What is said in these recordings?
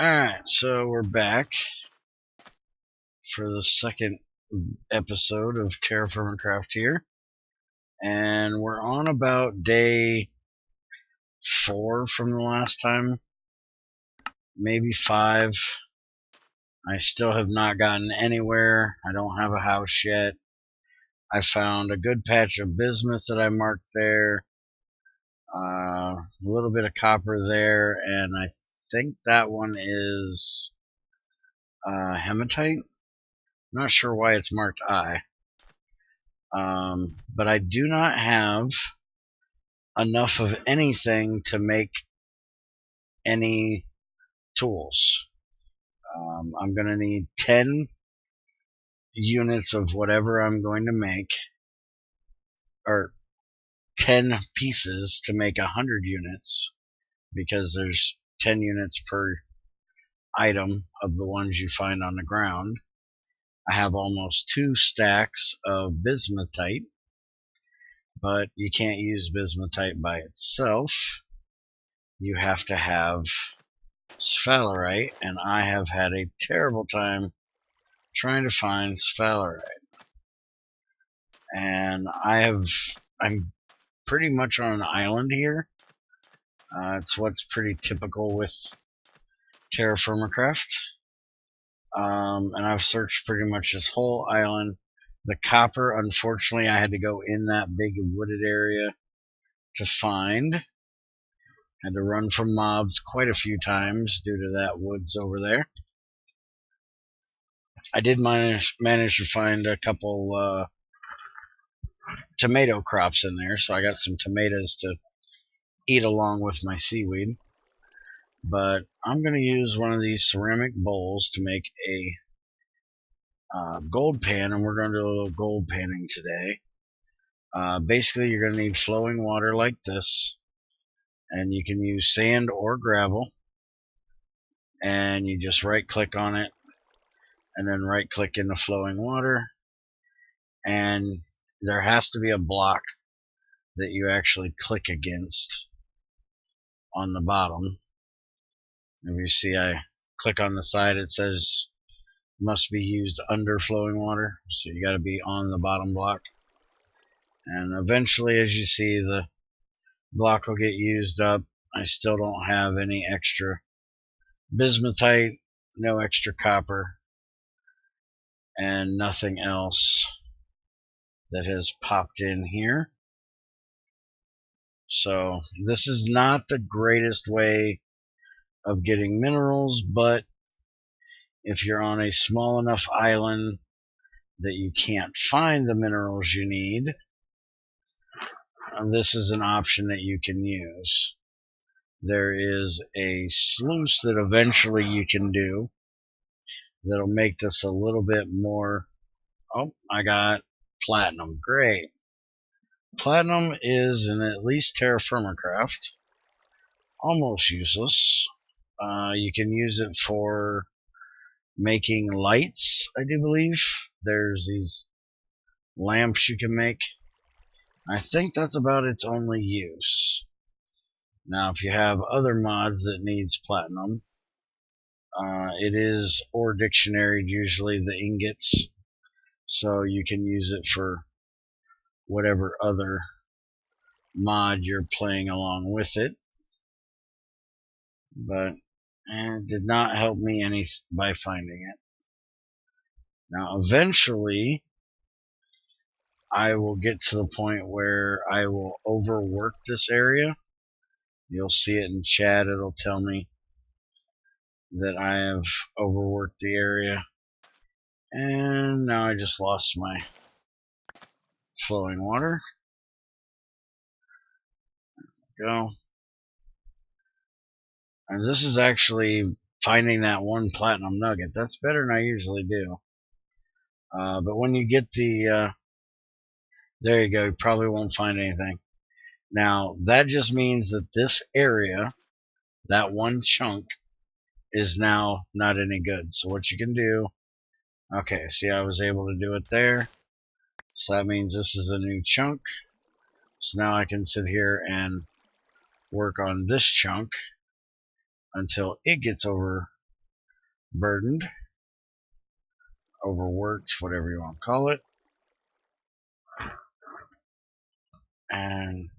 Alright, so we're back for the second episode of TerraFirmaCraft here. And we're on about day 4 from the last time. Maybe 5. I still have not gotten anywhere. I don't have a house yet. I found a good patch of bismuth that I marked there. A little bit of copper there. And I think that one is hematite. Not sure why it's marked I. But I do not have enough of anything to make any tools. I'm going to need 10 units of whatever I'm going to make, or 10 pieces to make 100 units, because there's 10 units per item of the ones you find on the ground. I have almost 2 stacks of bismuthite, but you can't use bismuthite by itself. You have to have sphalerite, and I have had a terrible time trying to find sphalerite. And I'm pretty much on an island here. It's what's pretty typical with TerraFirmaCraft. And I've searched pretty much this whole island. The copper, unfortunately, I had to go in that big wooded area to find. Had to run from mobs quite a few times due to that woods over there. I did manage to find a couple tomato crops in there, so I got some tomatoes to eat along with my seaweed. But I'm going to use one of these ceramic bowls to make a gold pan, and we're going to do a little gold panning today. Basically, you're going to need flowing water like this, and you can use sand or gravel, and you just right click on it and then right click in the flowing water, and there has to be a block that you actually click against on the bottom. If you see, I click on the side, it says must be used under flowing water, so you got to be on the bottom block. And eventually, as you see, the block will get used up. I still don't have any extra bismuthite, no extra copper, and nothing else that has popped in here. So this is not the greatest way of getting minerals, but if you're on a small enough island that you can't find the minerals you need, this is an option that you can use. There is a sluice that eventually you can do that'll make this a little bit more. Oh, I got platinum. Great. Platinum is, in at least TerraFirmaCraft, almost useless. You can use it for making lights, I do believe. There's these lamps you can make. I think that's about its only use. Now, if you have other mods that needs platinum, it is ore dictionary, usually the ingots, so you can use it for whatever other mod you're playing along with it. But it did not help me any by finding it. Now, eventually, I will get to the point where I will overwork this area. You'll see it in chat. It'll tell me that I have overworked the area. And now I just lost my flowing water. There we go. And this is actually finding that one platinum nugget. That's better than I usually do. But when you get the there you go, you probably won't find anything. Now, that just means that this area, that one chunk, is now not any good. So what you can do, okay, see, I was able to do it there. So that means this is a new chunk. So now I can sit here and work on this chunk until it gets over burdened, overworked, whatever you want to call it. And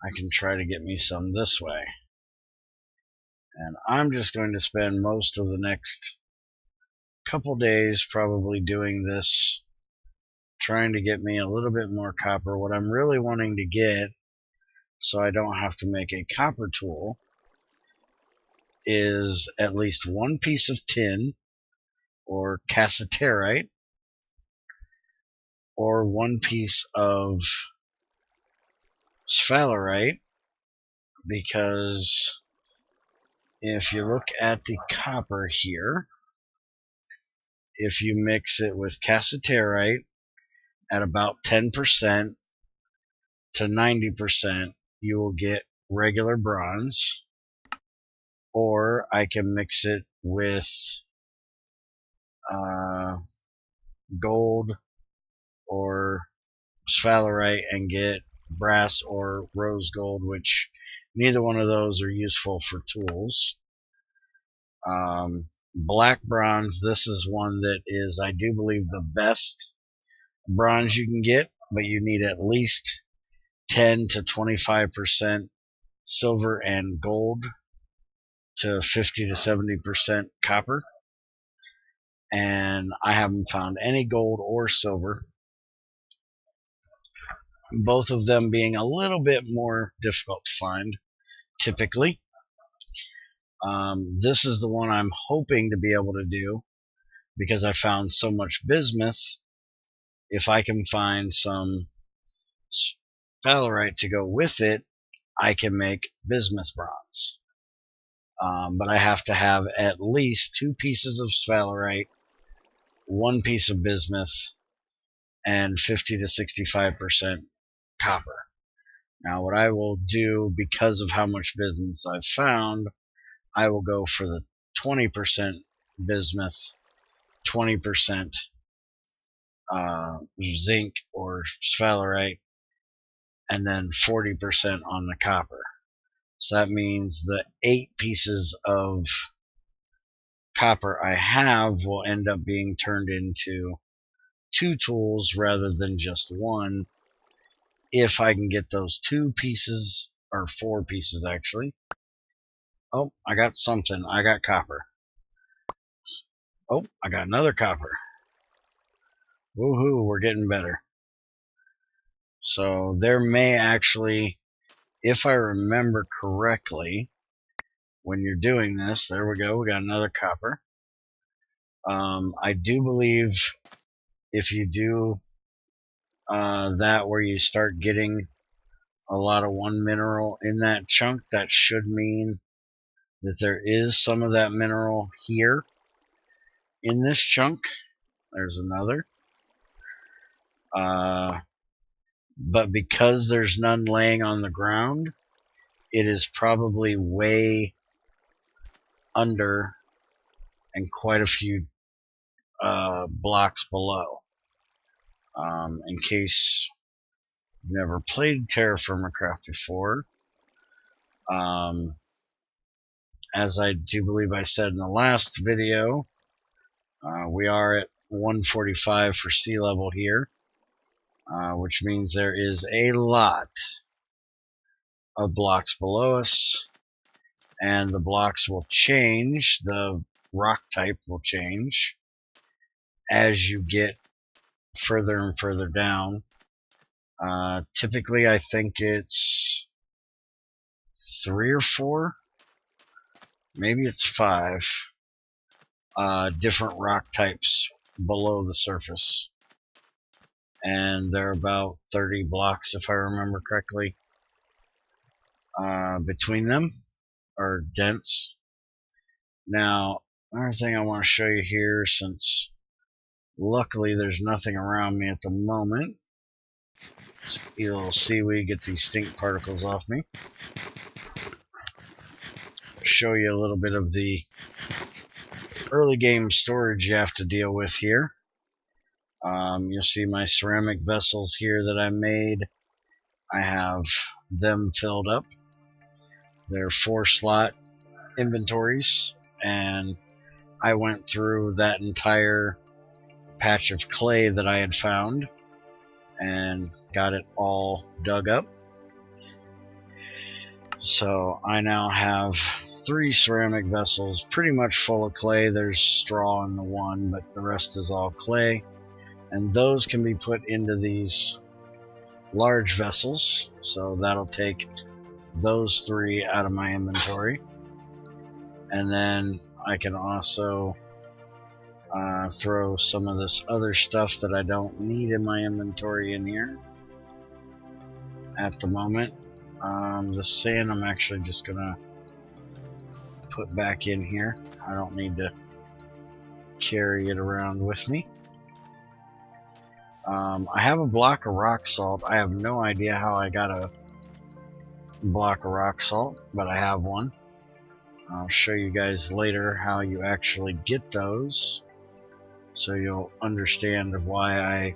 I can try to get me some this way. And I'm just going to spend most of the next couple days probably doing this, trying to get me a little bit more copper. What I'm really wanting to get, so I don't have to make a copper tool, is at least one piece of tin or cassiterite, or one piece of sphalerite, because if you look at the copper here, if you mix it with cassiterite at about 10% to 90%, you will get regular bronze. Or I can mix it with gold or sphalerite and get brass or rose gold, which neither one of those are useful for tools. Black bronze, this is one that is, I do believe, the best bronze you can get, but you need at least 10 to 25% silver and gold to 50 to 70% copper. And I haven't found any gold or silver, both of them being a little bit more difficult to find typically. This is the one I'm hoping to be able to do because I found so much bismuth. If I can find some sphalerite to go with it, I can make bismuth bronze. But I have to have at least 2 pieces of sphalerite, 1 piece of bismuth, and 50 to 65% copper. Now what I will do, because of how much bismuth I've found, I will go for the 20% bismuth, 20% zinc or sphalerite, and then 40% on the copper. So that means the 8 pieces of copper I have will end up being turned into 2 tools rather than just 1, if I can get those 2 pieces, or 4 pieces actually. Oh, I got something. I got copper. Oh, I got another copper. Woohoo, we're getting better. So there may actually, if I remember correctly, when you're doing this, there we go, we got another copper. I do believe if you do that where you start getting a lot of one mineral in that chunk, that should mean that there is some of that mineral here in this chunk. There's another. But because there's none laying on the ground, it is probably way under and quite a few blocks below. In case you've never played TerraFirmaCraft before, as I do believe I said in the last video, we are at 145 for sea level here, which means there is a lot of blocks below us, and the blocks will change, the rock type will change as you get further and further down. Typically I think it's 3 or 4, maybe it's 5 different rock types below the surface, and there are about 30 blocks, if I remember correctly, between them, or dense. Now another thing I want to show you here, since luckily there's nothing around me at the moment. Let's eat a little seaweed, get these stink particles off me. Show you a little bit of the early game storage you have to deal with here. You'll see my ceramic vessels here that I made. I have them filled up. They're 4-slot inventories, and I went through that entire patch of clay that I had found and got it all dug up. So I now have 3 ceramic vessels pretty much full of clay. There's straw in the one, but the rest is all clay. And those can be put into these large vessels. So that'll take those 3 out of my inventory. And then I can also throw some of this other stuff that I don't need in my inventory in here at the moment. The sand I'm actually just gonna put back in here. I don't need to carry it around with me. I have a block of rock salt. I have no idea how I got a block of rock salt, but I have one. I'll show you guys later how you actually get those, so you'll understand why I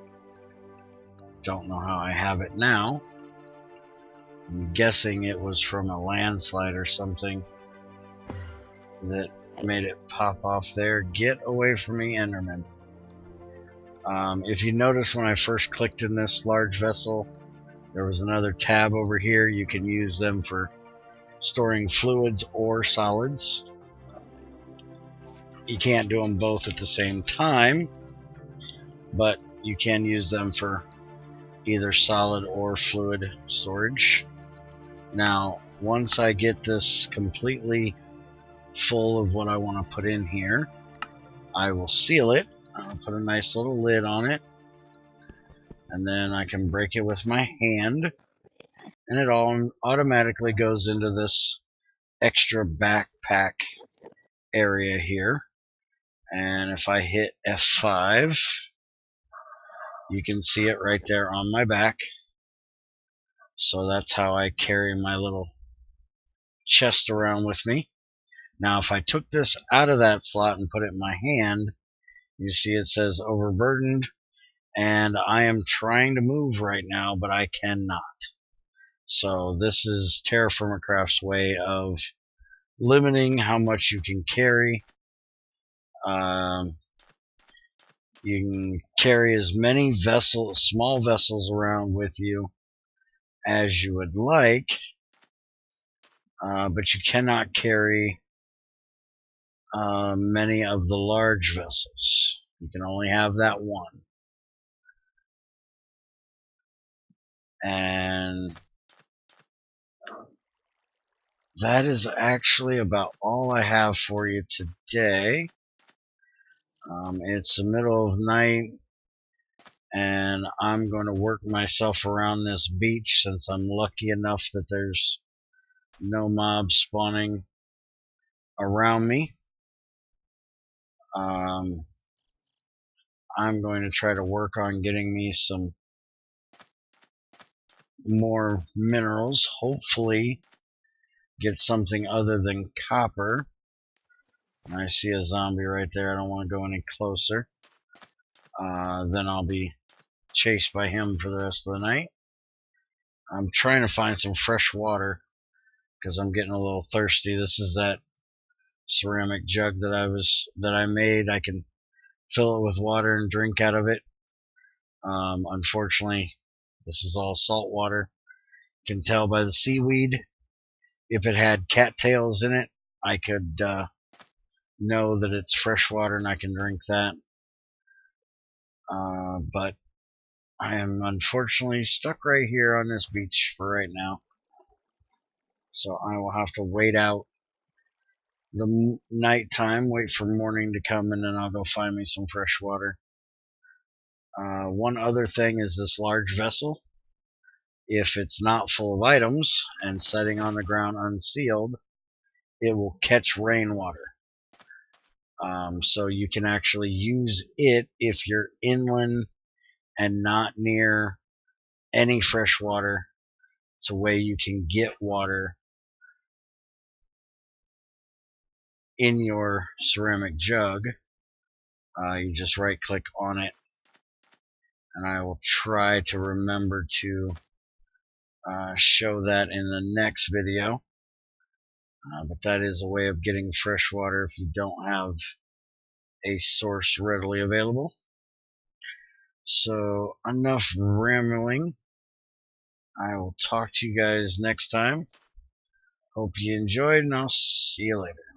don't know how I have it now. I'm guessing it was from a landslide or something that made it pop off there. Get away from me, Enderman. If you notice, when I first clicked in this large vessel, there was another tab over here. You can use them for storing fluids or solids. You can't do them both at the same time, but you can use them for either solid or fluid storage. Now, once I get this completely full of what I want to put in here, I will seal it. I'll put a nice little lid on it, and then I can break it with my hand, and it all automatically goes into this extra backpack area here. And if I hit F5, you can see it right there on my back. So that's how I carry my little chest around with me. Now if I took this out of that slot and put it in my hand, you see it says overburdened, and I am trying to move right now, but I cannot. So this is TerraFirmaCraft's way of limiting how much you can carry. You can carry as many small vessels around with you as you would like, but you cannot carry many of the large vessels. You can only have that one. And that is actually about all I have for you today. It's the middle of night, and I'm going to work myself around this beach since I'm lucky enough that there's no mobs spawning around me. I'm going to try to work on getting me some more minerals, hopefully get something other than copper. I see a zombie right there. I don't want to go any closer. Then I'll be chased by him for the rest of the night. I'm trying to find some fresh water because I'm getting a little thirsty. This is that ceramic jug that I made. I can fill it with water and drink out of it. Unfortunately, this is all salt water. You can tell by the seaweed. If it had cattails in it, I could know that it's fresh water and I can drink that. But I am unfortunately stuck right here on this beach for right now. So I will have to wait out the nighttime, wait for morning to come, and then I'll go find me some fresh water. One other thing is this large vessel. If it's not full of items and setting on the ground unsealed, it will catch rainwater. So you can actually use it if you're inland and not near any fresh water. It's a way you can get water in your ceramic jug. You just right click on it, and I will try to remember to show that in the next video. But that is a way of getting fresh water if you don't have a source readily available. So enough rambling. I will talk to you guys next time. Hope you enjoyed, and I'll see you later.